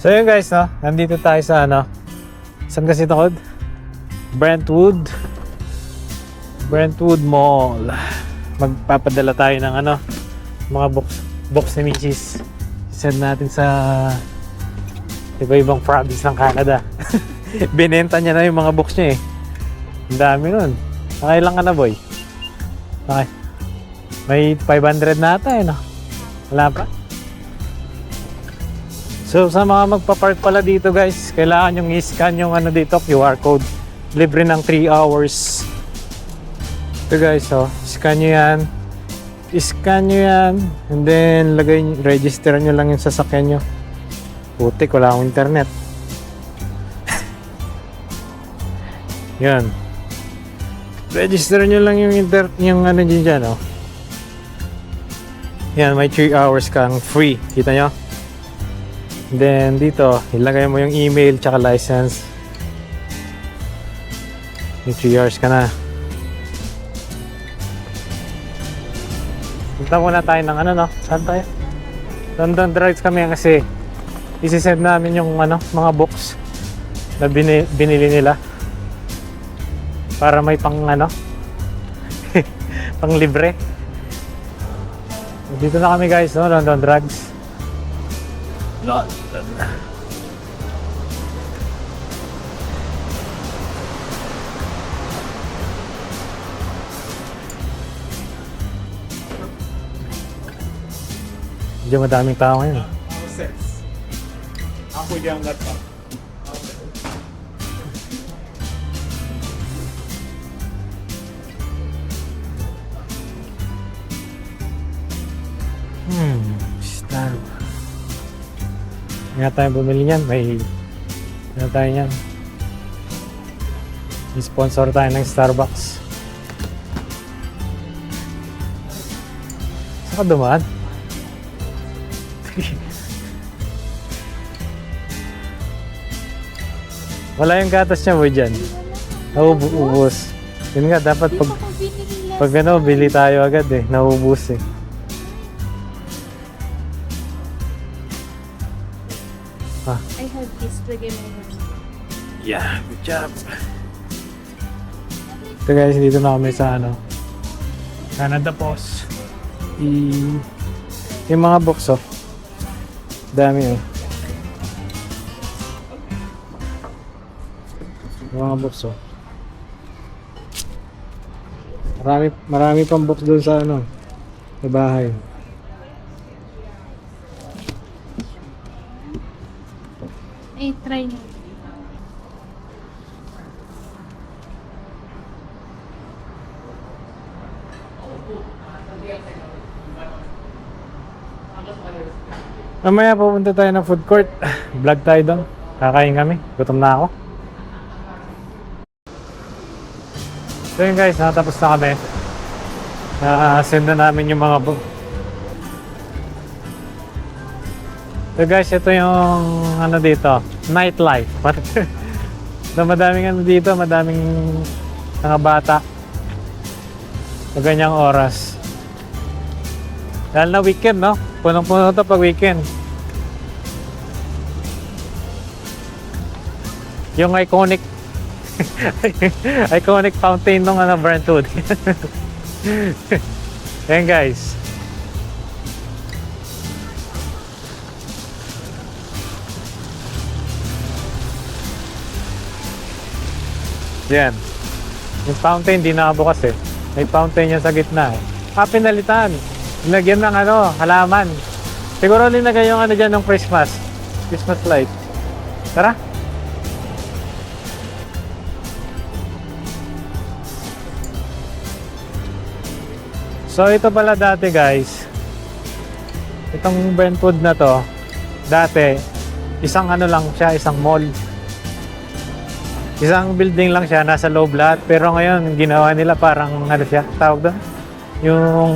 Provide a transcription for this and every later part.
So yun guys, no? Nandito tayo sa ano? Saan kasi ito? Brentwood Mall. Magpapadala tayo ng ano? Mga box ni Mrs. Send natin sa iba-ibang province ng Canada. Binenta niya na yung mga box niya eh. Ang dami nun. Nakailang ka na, boy? Okay. May 500 na ata eh, no? Wala pa? So sa mga magpa-park pala dito guys, kailangan yung i-scan yung ano dito, QR code. Libre ng 3 hours. Ito guys, oh, scan nyo yan. I-scan nyo yan. And then register nyo lang yung sasakyan nyo. Putik, wala akong internet. Yan. Register nyo lang yung ano dyan, oh. Yan, may 3 hours kang free. Kita nyo? Then dito, ilagay mo yung email tsaka license. May 3 hours ka na. Punta muna tayo ng ano, no? Saan tayo? London Drives kami kasi isi-send namin yung ano, mga books na binili nila para may pang ano pang libre. Dito na kami guys, no? London Drugs. London. Medyo madaming tao ngayon. Ako yung laptop. Starbucks. Nga tayo bumili niyan. May ano tayo niyan. I-sponsor tayo ng Starbucks. Saan ka dumaan? Wala yung gatas niya boy dyan. Nauubos. Yun nga, dapat pag ano, bili tayo agad eh. Nauubos eh. I have this lagay mo na. Yeah, good job. Ito guys, dito na kami sa ano, Canada Post. Yung mga box oh. Dami oh. Yung mga box oh. Marami pang box doon sa ano, sa bahay. Eh, try mo. Mamaya pupunta tayo ng food court. Vlog tayo doon. Kakain kami. Gutom na ako. So yun guys, natapos na kami. Na-send na namin yung mga So guys, ito yung ano dito, nightlife. So, madaming ano dito, madaming mga bata sa ganyang oras. Dahil na weekend, no? Punong-puno ito pag weekend. Yung iconic iconic fountain ng ano, Brentwood. Ayan guys. Yan. Yung fountain, di nakabukas eh. May fountain yan sa gitna eh. Pinalitan. Nilagyan ng ano, halaman. Siguro linagay yung ano dyan ng Christmas light. Tara. So ito pala dati guys. Itong Brentwood na to, dati, isang ano lang siya, isang mall. Isang building lang siya, nasa loob lahat. Pero ngayon, ginawa nila parang ano siya, tawag doon? Yung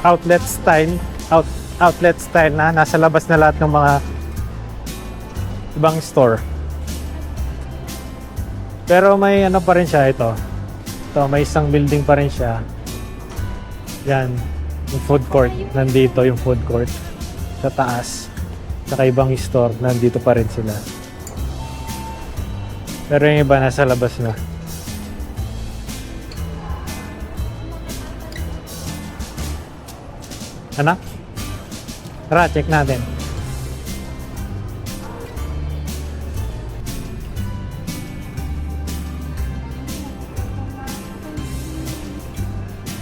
outlet style na nasa labas na lahat ng mga ibang store. Pero may ano pa rin siya ito. Ito, may isang building pa rin siya. Yan, yung food court. Nandito yung food court sa taas. Saka ibang store, nandito pa rin sila. Pero yung iba nasa labas na. Anak? Tara, check natin.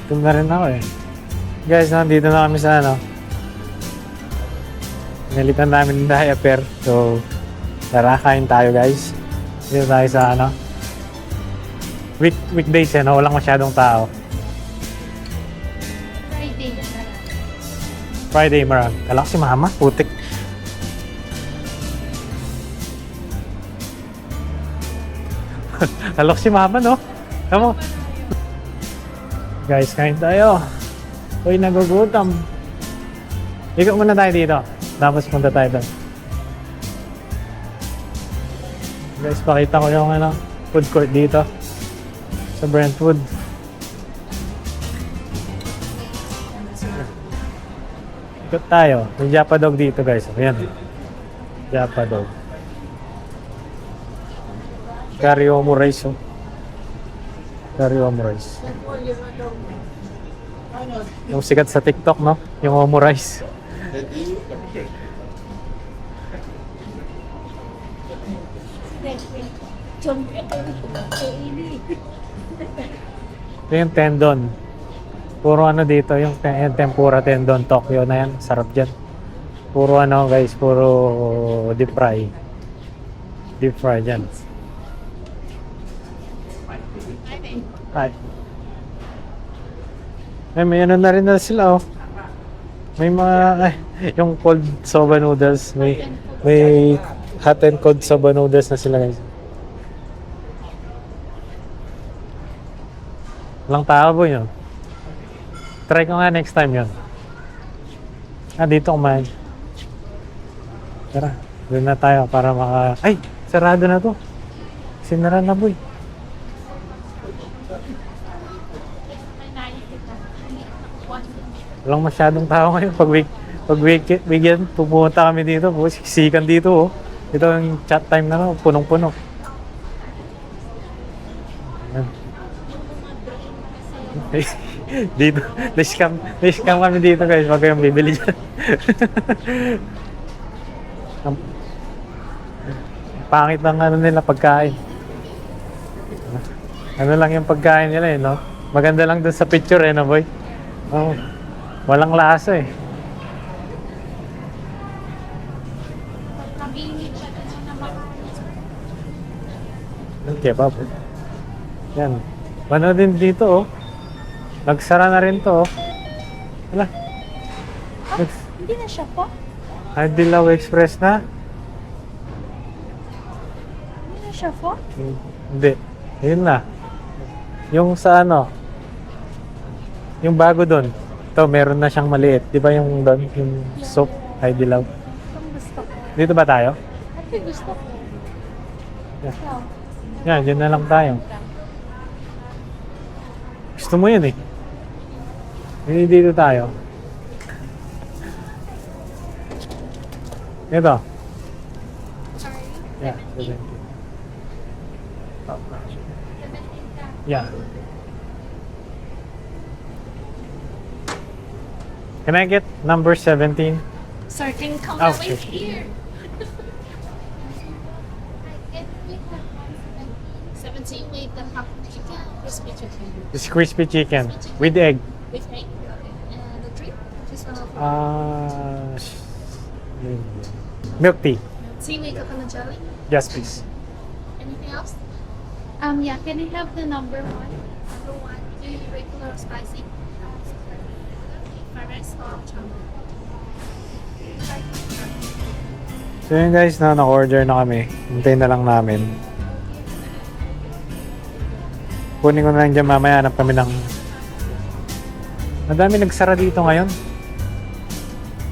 Ito na rin ako eh. Guys, nandito na kami sa ano. Nalitan namin ng diaper. So, tara, kain tayo guys. Dito tayo sa ano. Weekdays eh, no? Walang masyadong tao. Friday. Friday, marami. Kala ko si mama, putik. Kala ko si mama, no? Tama. Guys, kain tayo. Uy, nagugutom. Ikot muna tayo dito. Tapos punta tayo doon. Guys, pakita ko yung ano, food court dito. Sa Brentwood. Ikot tayo. May Japa Dog dito guys. Ayan. Japa Dog. Curry omurice. Oh. Curry omurice. Yung sikat sa TikTok, no? Yung omurice. Ito yung tendon. Puro ano dito, yung tempura tendon Tokyo na yan. Sarap dyan. Puro ano guys, puro deep fry. Deep fry dyan. Hi. Ay, may ano na rin na sila oh. May mga, yung cold soba noodles. May hot and cold soba noodles na sila guys. Walang tao po yun. Try ko nga next time yun. Dito kumain. Tara, doon na tayo para maka... Ay! Sarado na to. Sinara na boy. Walang masyadong tao ngayon. Pag weekend, pupunta kami dito. Siksikan dito oh. Ito yung chat time na no, punong-puno. Dito, na-scam kami dito guys, wag kayong bibili dyan. Ang pangit ng ano nila pagkain. Ano lang yung pagkain nila eh, no? Maganda lang dun sa picture eh, no boy? Oh, walang lasa eh. Okay, pa po. Yan. Ano din dito oh. Nagsara na rin to oh. Wala. Hindi na siya po? Dilaw Express na? Hindi na siya po? Hindi. Yun na. Yung sa ano, yung bago doon. Ito, meron na siyang maliit. Di ba yung doon, yung soap, Dilaw? Itong gusto ko. Dito ba tayo? Ito gusto ko. Yeah. Ikaw. Yan, dyan na lang tayo. Gusto mo yun eh. Hindi dito tayo. Ito. Sorry. Yeah, 70. Yeah. Can I get number 17? Sir, can you come Oh, away okay. here? 17 with the half chicken, crispy chicken. This crispy chicken with egg. With egg. And the drink? Just Milk tea. seaweed coconut jelly. Yes, please. Anything else? Yeah, can I have the number one? Number one, do you regular or spicy? Fried rice or chocolate? So yun guys, na-order na kami. Hintayin na lang namin. Kunin ko na lang dyan mamaya. Hanap kami ng... Madami nagsara dito ngayon.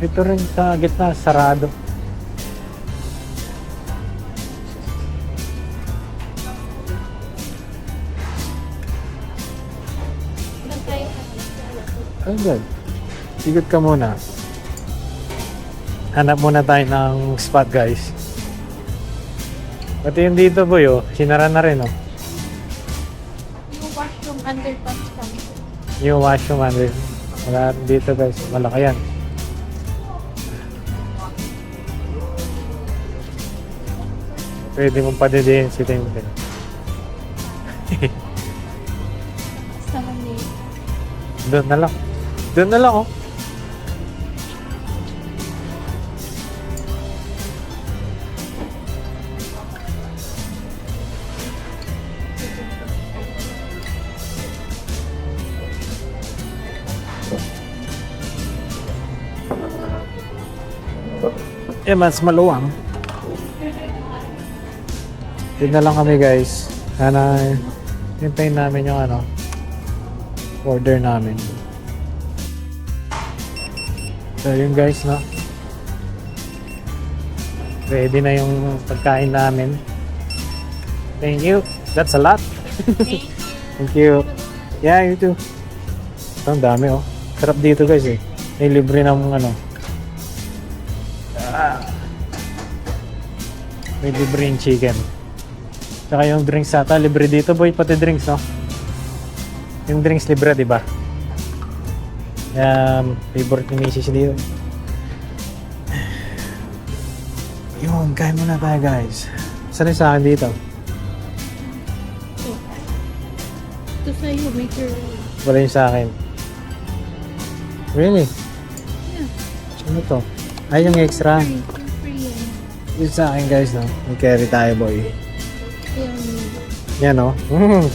Ito rin sa gitna, sarado. Ay, good. Sigot ka muna. Hanap muna tayo ng spot guys. Pati yung dito boy oh, sinara na rin oh. Yung washroom underpass kami. Yung washroom ano rin. Wala rin dito guys, malaki yan. Pwede mong padidihin si Tintin. Sa Manila. Doon na lang. Doon na lang oh. Eh, mas maluwang. Yun na lang kami guys. Sana hintayin namin yung ano order namin. So yun guys no. Ready na yung pagkain namin. Thank you. That's a lot. Thank you. Yeah, you too. Ito, ang dami oh. Sarap dito guys eh. May libre ng ano. May libre yung chicken. Tsaka yung drinks ata, libre dito boy, pati drinks no? Yung drinks libre, di ba? Favorite ni Mrs. dito. Yun, kain muna tayo guys. Saan yung sa akin dito? Ito sa'yo, make your Wala yung sa akin. Really? Yeah. Ano to? Ay, yung extra. Free yan. Yung sa akin guys no? May carry tayo boy. Yan. Yan no?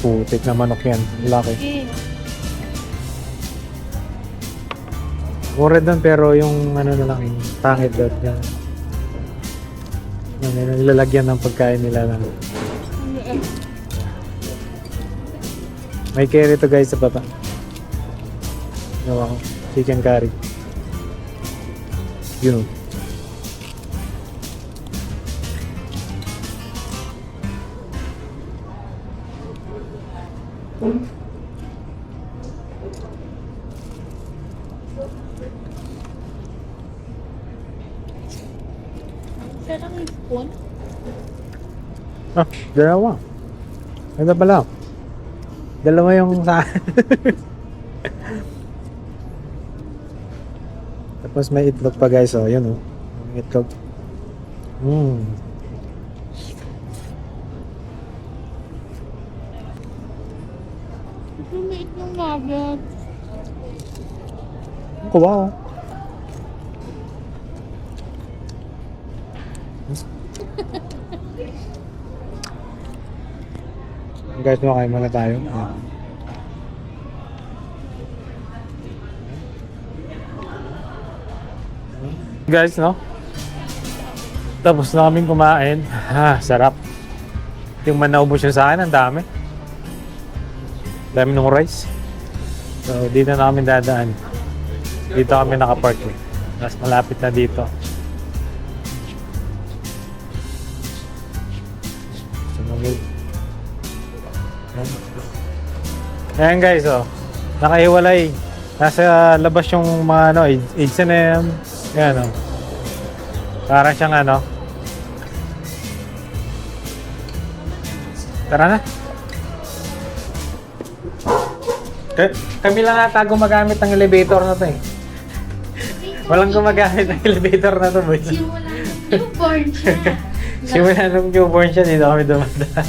Putik na manok yan. Laki. Okay. Mura doon pero yung ano na lang yung pangit doon yan. Yung nilalagyan ng pagkain nila na. May carry to guys sa baba. Gawa ko. Chicken curry. Yun. Sarang yung spoon. Ah, dalawa. Ito pala. Dalawa yung sa Tapos may itlog pa guys, oh, yun oh. Yung itlog. Maliit yung nugget. Kuha oh. Guys, makain muna tayo. Ayan. Guys, no? Tapos na kaming kumain. Sarap. Yung manaubos yung sa akin, ang dami. Dami ng rice. So, dito na kami dadaan. Dito kami nakapark. Mas malapit na dito. So, ayan guys, oh. Nakahiwalay. Nasa labas yung mga ano, H&M. Ayan, oh. Parang siyang ano. Tara na. Kami lang ata gumagamit ng elevator na to eh. Walang gumagamit ng elevator na to, boy. Simula nung newborn siya. Simula nung newborn siya, dito kami dumadaan.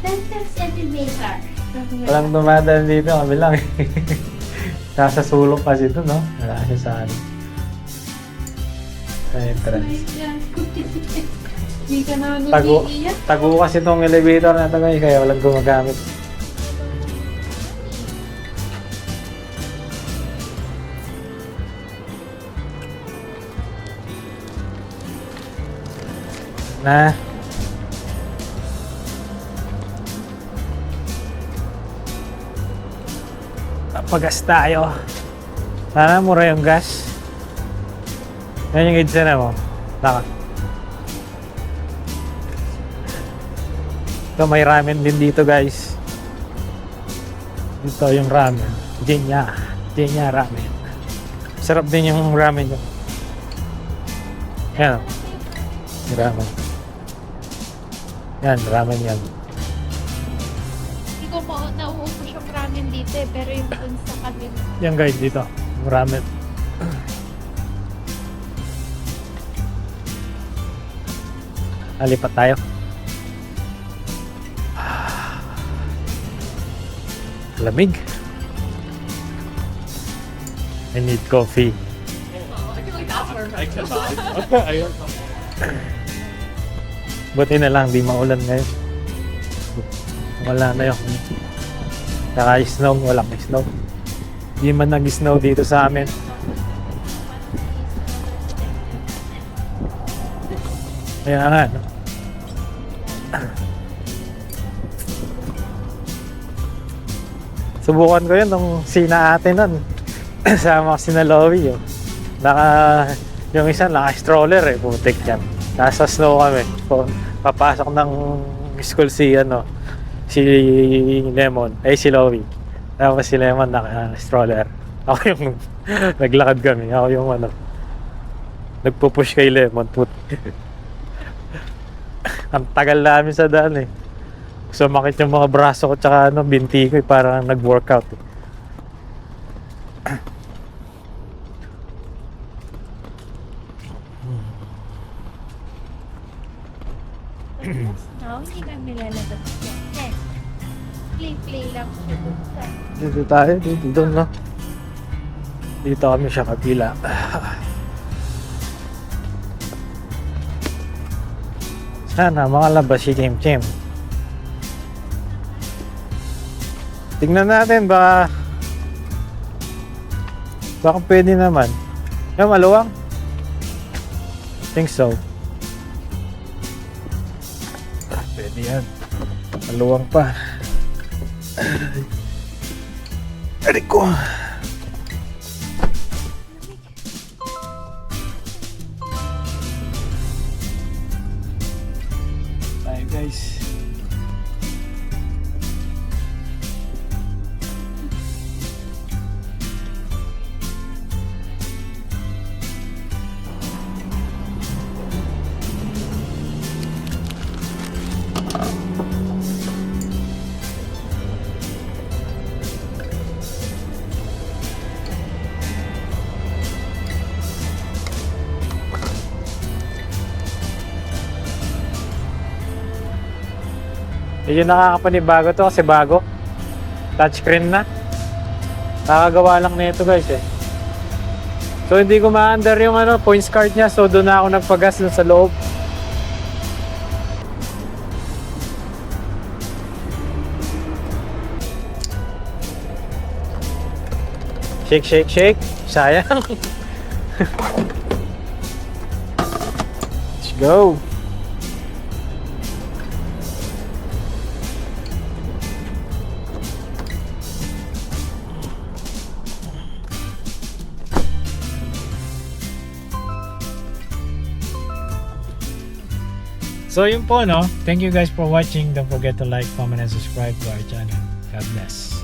That's elevator. Walang dumadaan dito, kami lang eh. Nasa sulok kasi ito, no? Wala siya sa ano. Sa entrance. Hindi ka naman Tago, umiiyak. tago kasi itong elevator na ito guys, kaya walang gumagamit. Na. Pagas tayo. Sana mura yung gas. Yan yung EDSA na mo. Taka. Ito may ramen din dito guys. Ito yung ramen. Jinya ramen. Sarap din yung ramen nyo. Yan. Ramen. Yan, ramen yan. Hindi ko nauubos yung ramen dito eh, pero yung dun sa kabila. Yan guys, dito. Yung ramen. Alipat tayo. Lamig. I need coffee. Buti na lang, di maulan ngayon. Wala na yung naka-snow, walang snow. Di man nag-snow dito sa amin. Kaya nga, no? Subukan ko yun nung sina ate nun. Sama ko sina Lowy, yun. Yung isa naka-stroller eh, putik yan. Nasa snow kami. Papasok ng school si Lemon, si Lowy. Tapos si Lemon naka-stroller. Ako yung naglakad kami. Ako yung nagpupush kay Lemon. Ang tagal namin sa daan eh. Sumakit yung mga braso ko tsaka binti ko eh, parang nag-workout eh. No, hindi kami lalabas yan. Eh, play lang siya dun sa... Dito tayo, dito na. Dito kami sa kabila. Sana makalabas si Chim Chim. Tingnan natin, baka pwede naman. Yung maluwang? Think so. Pwede yan. Maluwang pa. Aray ko. Tayo guys. Medyo nakakapanibago to kasi bago. Touchscreen na. Nakagawa lang nito guys eh. So hindi ko ma-under yung points card niya. So doon na ako nagpagas dun sa loob. Shake, shake, shake. Sayang. Let's go. So yun po, no? Thank you guys for watching. Don't forget to like, comment, and subscribe to our channel. God bless.